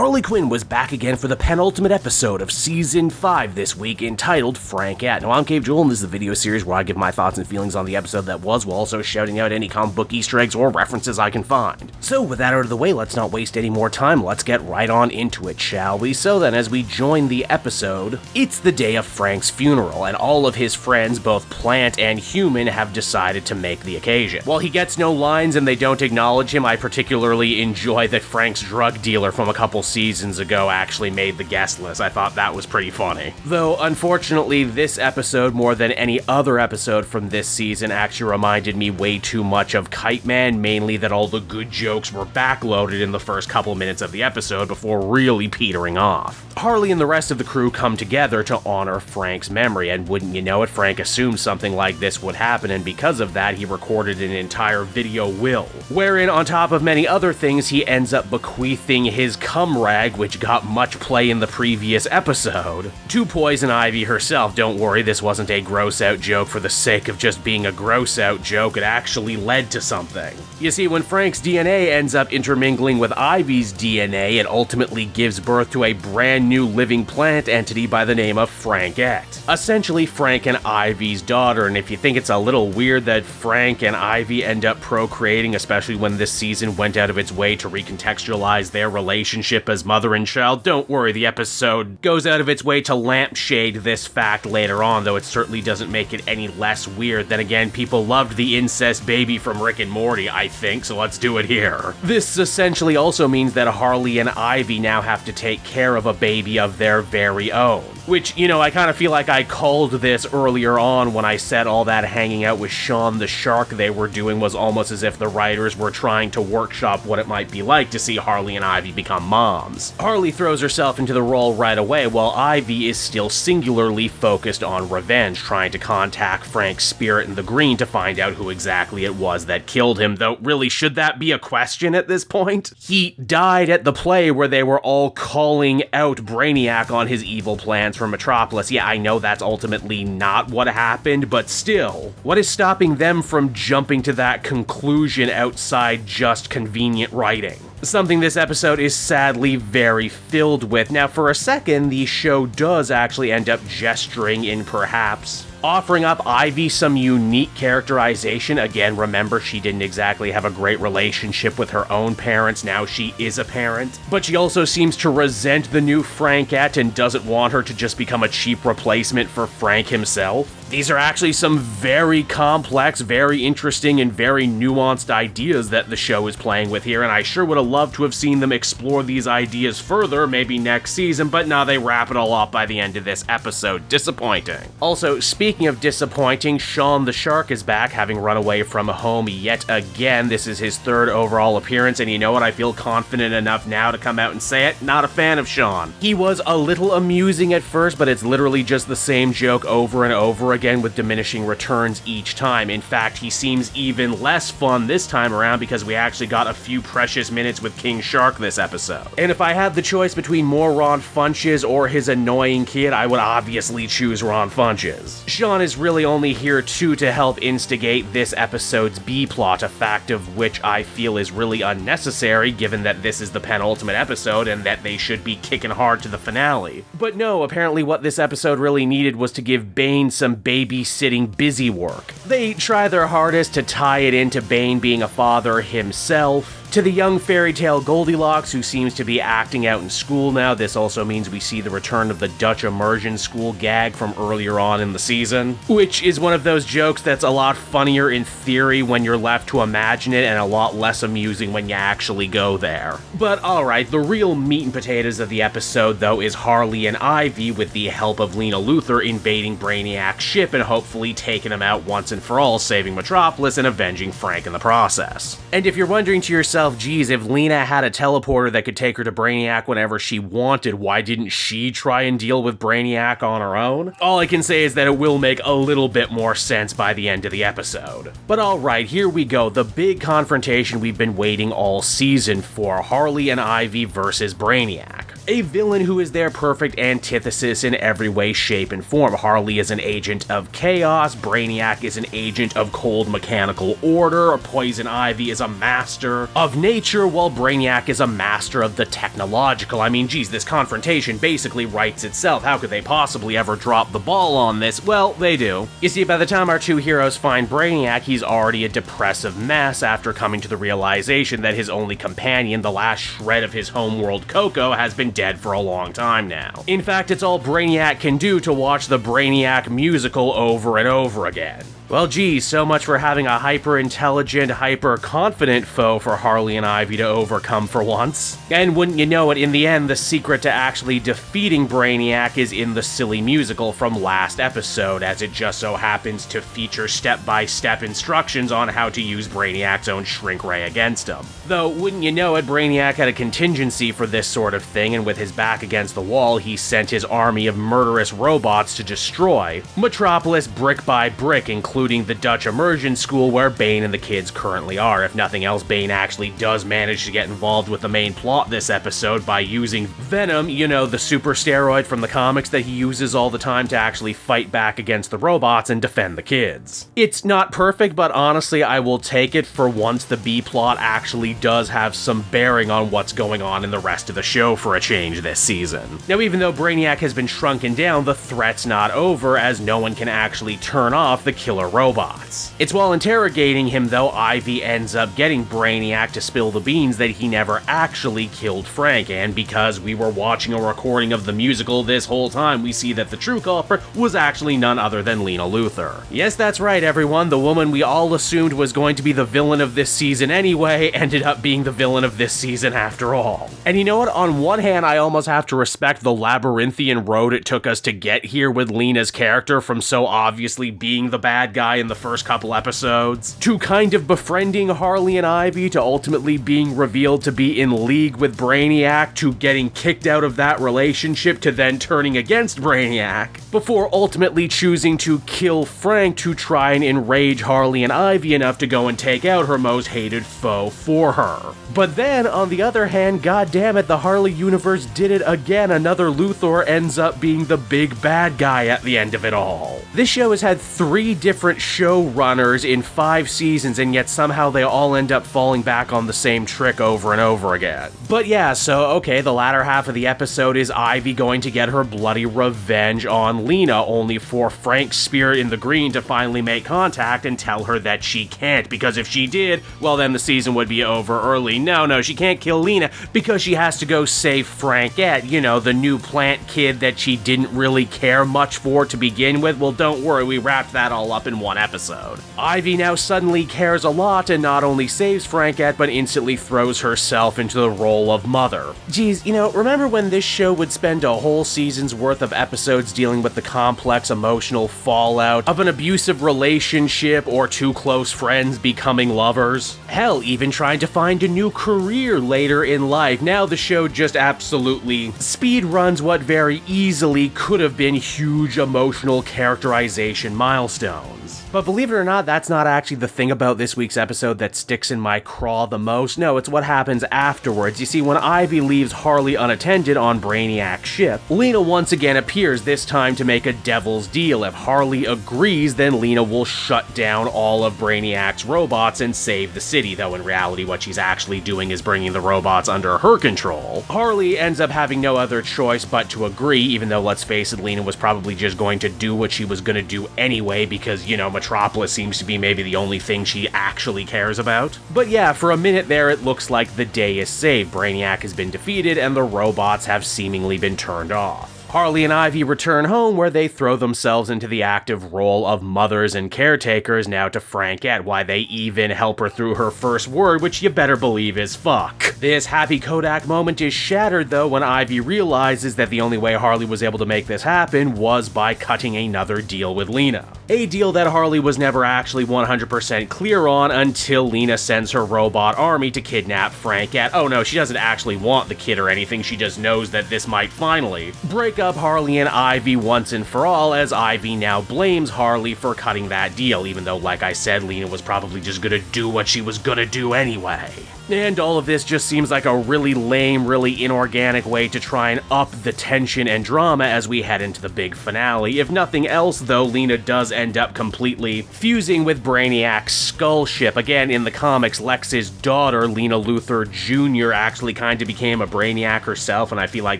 Harley Quinn was back again for the penultimate episode of Season 5 this week, entitled Brainiac. Now, I'm Cave Jewel, and this is the video series where I give my thoughts and feelings on the episode that was, while also shouting out any comic book Easter eggs or references I can find. So, with that out of the way, let's not waste any more time, let's get right on into it, shall we? So then, as we join the episode, it's the day of Frank's funeral, and all of his friends, both plant and human, have decided to make the occasion. While he gets no lines and they don't acknowledge him, I particularly enjoy that Frank's drug dealer from a couple seasons ago actually made the guest list. I thought that was pretty funny. Though, unfortunately, this episode, more than any other episode from this season, actually reminded me way too much of Kite Man, mainly that all the good jokes were backloaded in the first couple minutes of the episode before really petering off. Harley and the rest of the crew come together to honor Frank's memory, and wouldn't you know it, Frank assumed something like this would happen, and because of that, he recorded an entire video will, wherein, on top of many other things, he ends up bequeathing his cum rag, which got much play in the previous episode, to Poison Ivy herself. Don't worry, this wasn't a gross-out joke for the sake of just being a gross-out joke, it actually led to something. You see, when Frank's DNA ends up intermingling with Ivy's DNA, it ultimately gives birth to a brand new living plant entity by the name of Frankette. Essentially, Frank and Ivy's daughter, and if you think it's a little weird that Frank and Ivy end up procreating, especially when this season went out of its way to recontextualize their relationship as mother and child, don't worry, the episode goes out of its way to lampshade this fact later on, though it certainly doesn't make it any less weird. Then again, people loved the incest baby from Rick and Morty, I think, so let's do it here. This essentially also means that Harley and Ivy now have to take care of a baby of their very own. Which, you know, I kind of feel like I called this earlier on when I said all that hanging out with Sean the Shark they were doing was almost as if the writers were trying to workshop what it might be like to see Harley and Ivy become moms. Harley throws herself into the role right away, while Ivy is still singularly focused on revenge, trying to contact Frank's spirit in the green to find out who exactly it was that killed him, though really, should that be a question at this point? He died at the play where they were all calling out Brainiac on his evil plans for Metropolis. Yeah, I know that's ultimately not what happened, but still, what is stopping them from jumping to that conclusion outside just convenient writing? Something this episode is sadly very filled with. Now, for a second, the show does actually end up gesturing in perhaps offering up Ivy some unique characterization. Again, remember, she didn't exactly have a great relationship with her own parents, now she is a parent. But she also seems to resent the new Frankette and doesn't want her to just become a cheap replacement for Frank himself. These are actually some very complex, very interesting, and very nuanced ideas that the show is playing with here, and I sure would have loved to have seen them explore these ideas further, maybe next season, but nah, they wrap it all up by the end of this episode. Disappointing. Also, speaking of disappointing, Sean the Shark is back, having run away from home yet again. This is his third overall appearance, and you know what? I feel confident enough now to come out and say it. Not a fan of Sean. He was a little amusing at first, but it's literally just the same joke over and over again with diminishing returns each time. In fact, he seems even less fun this time around because we actually got a few precious minutes with King Shark this episode. And if I had the choice between more Ron Funches or his annoying kid, I would obviously choose Ron Funches. Sean is really only here too to help instigate this episode's B-plot, a fact of which I feel is really unnecessary given that this is the penultimate episode and that they should be kicking hard to the finale. But no, apparently what this episode really needed was to give Bane some babysitting busy work. They try their hardest to tie it into Bane being a father himself, to the young fairy tale Goldilocks, who seems to be acting out in school now. This also means we see the return of the Dutch immersion school gag from earlier on in the season, which is one of those jokes that's a lot funnier in theory when you're left to imagine it and a lot less amusing when you actually go there. But alright, the real meat and potatoes of the episode though is Harley and Ivy, with the help of Lena Luthor, invading Brainiac's ship and hopefully taking him out once and for all, saving Metropolis and avenging Frank in the process. And if you're wondering to yourself, geez, if Lena had a teleporter that could take her to Brainiac whenever she wanted, why didn't she try and deal with Brainiac on her own? All I can say is that it will make a little bit more sense by the end of the episode. But alright, here we go, the big confrontation we've been waiting all season for, Harley and Ivy versus Brainiac. A villain who is their perfect antithesis in every way, shape, and form. Harley is an agent of chaos, Brainiac is an agent of cold mechanical order, Poison Ivy is a master of nature, while Brainiac is a master of the technological. I mean, geez, this confrontation basically writes itself. How could they possibly ever drop the ball on this? Well, they do. You see, by the time our two heroes find Brainiac, he's already a depressive mess after coming to the realization that his only companion, the last shred of his homeworld Coco, has been dead for a long time now. In fact, it's all Brainiac can do to watch the Brainiac musical over and over again. Well, geez, so much for having a hyper-intelligent, hyper-confident foe for Harley and Ivy to overcome for once. And wouldn't you know it, in the end, the secret to actually defeating Brainiac is in the silly musical from last episode, as it just so happens to feature step-by-step instructions on how to use Brainiac's own shrink ray against him. Though, wouldn't you know it, Brainiac had a contingency for this sort of thing, and with his back against the wall, he sent his army of murderous robots to destroy Metropolis brick by brick, including the Dutch immersion school where Bane and the kids currently are. If nothing else, Bane actually does manage to get involved with the main plot this episode by using Venom, you know, the super steroid from the comics that he uses all the time to actually fight back against the robots and defend the kids. It's not perfect, but honestly, I will take it. For once, the B-plot actually does have some bearing on what's going on in the rest of the show for a change this season. Now, even though Brainiac has been shrunken down, the threat's not over, as no one can actually turn off the killer robots. It's while interrogating him, though, Ivy ends up getting Brainiac to spill the beans that he never actually killed Frank, and because we were watching a recording of the musical this whole time, we see that the true culprit was actually none other than Lena Luthor. Yes, that's right, everyone, the woman we all assumed was going to be the villain of this season anyway ended up being the villain of this season after all. And you know what? On one hand, I almost have to respect the labyrinthian road it took us to get here with Lena's character, from so obviously being the bad guy in the first couple episodes, to kind of befriending Harley and Ivy, to ultimately being revealed to be in league with Brainiac, to getting kicked out of that relationship, to then turning against Brainiac, before ultimately choosing to kill Frank to try and enrage Harley and Ivy enough to go and take out her most hated foe for her. But then, on the other hand, goddammit, the Harley universe did it again. Another Luthor ends up being the big bad guy at the end of it all. This show has had 3 different showrunners in 5 seasons, and yet somehow they all end up falling back on the same trick over and over again. But yeah, so okay, the latter half of the episode is Ivy going to get her bloody revenge on Lena, only for Frank's spirit in the green to finally make contact and tell her that she can't, because if she did, well then the season would be over early. No, she can't kill Lena because she has to go save Frankette, you know, the new plant kid that she didn't really care much for to begin with. Well, don't worry, we wrapped that all up in one episode. Ivy now suddenly cares a lot and not only saves Frankette, but instantly throws herself into the role of mother. Geez, you know, remember when this show would spend a whole season's worth of episodes dealing with the complex emotional fallout of an abusive relationship or 2 close friends becoming lovers? Hell, even trying to find a new career later in life. Now the show just absolutely speed runs what very easily could have been huge emotional characterization milestones. But believe it or not, that's not actually the thing about this week's episode that sticks in my craw the most. No, it's what happens afterwards. You see, when Ivy leaves Harley unattended on Brainiac's ship, Lena once again appears, this time to make a devil's deal. If Harley agrees, then Lena will shut down all of Brainiac's robots and save the city, though in reality what she's actually doing is bringing the robots under her control. Harley ends up having no other choice but to agree, even though, let's face it, Lena was probably just going to do what she was going to do anyway, because, you know, Metropolis seems to be maybe the only thing she actually cares about. But yeah, for a minute there, it looks like the day is saved. Brainiac has been defeated, and the robots have seemingly been turned off. Harley and Ivy return home, where they throw themselves into the active role of mothers and caretakers now to Frankette, why they even help her through her first word, which you better believe is fuck. This happy Kodak moment is shattered, though, when Ivy realizes that the only way Harley was able to make this happen was by cutting another deal with Lena. A deal that Harley was never actually 100% clear on until Lena sends her robot army to kidnap Frankette. Oh no, she doesn't actually want the kid or anything, she just knows that this might finally break up Harley and Ivy once and for all, as Ivy now blames Harley for cutting that deal, even though, like I said, Lena was probably just gonna do what she was gonna do anyway. And all of this just seems like a really lame, really inorganic way to try and up the tension and drama as we head into the big finale. If nothing else, though, Lena does end up completely fusing with Brainiac's skull ship. Again, in the comics, Lex's daughter, Lena Luthor Jr., actually kind of became a Brainiac herself, and I feel like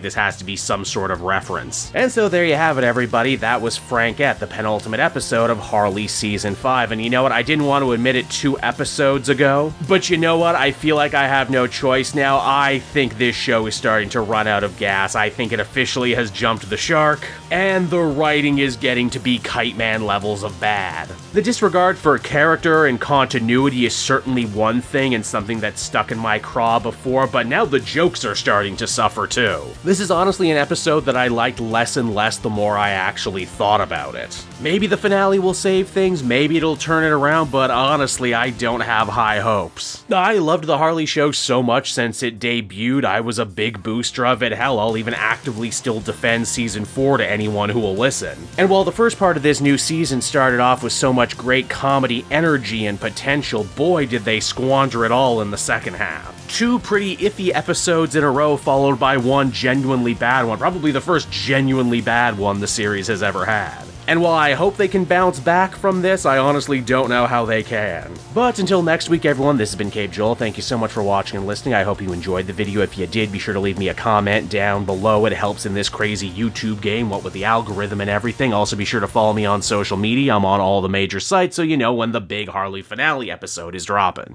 this has to be some sort of reference. And so there you have it, everybody. That was Frankette, the penultimate episode of Harley Season 5. And you know what? I didn't want to admit it 2 episodes ago, but you know what? I feel like I have no choice now. I think this show is starting to run out of gas. I think it officially has jumped the shark, and the writing is getting to be Kite Man levels of bad. The disregard for character and continuity is certainly one thing and something that's stuck in my craw before, but now the jokes are starting to suffer too. This is honestly an episode that I liked less and less the more I actually thought about it. Maybe the finale will save things, maybe it'll turn it around, but honestly, I don't have high hopes. I loved the Harley show so much since it debuted. I was a big booster of it. Hell, I'll even actively still defend Season 4 to anyone who will listen. And while the first part of this new season started off with so much great comedy, energy, and potential, boy did they squander it all in the second half. 2 pretty iffy episodes in a row followed by 1 genuinely bad one, probably the first genuinely bad one the series has ever had. And while I hope they can bounce back from this, I honestly don't know how they can. But until next week, everyone, this has been Cape Joel. Thank you so much for watching and listening. I hope you enjoyed the video. If you did, be sure to leave me a comment down below. It helps in this crazy YouTube game, what with the algorithm and everything. Also, be sure to follow me on social media. I'm on all the major sites, so you know when the big Harley finale episode is dropping.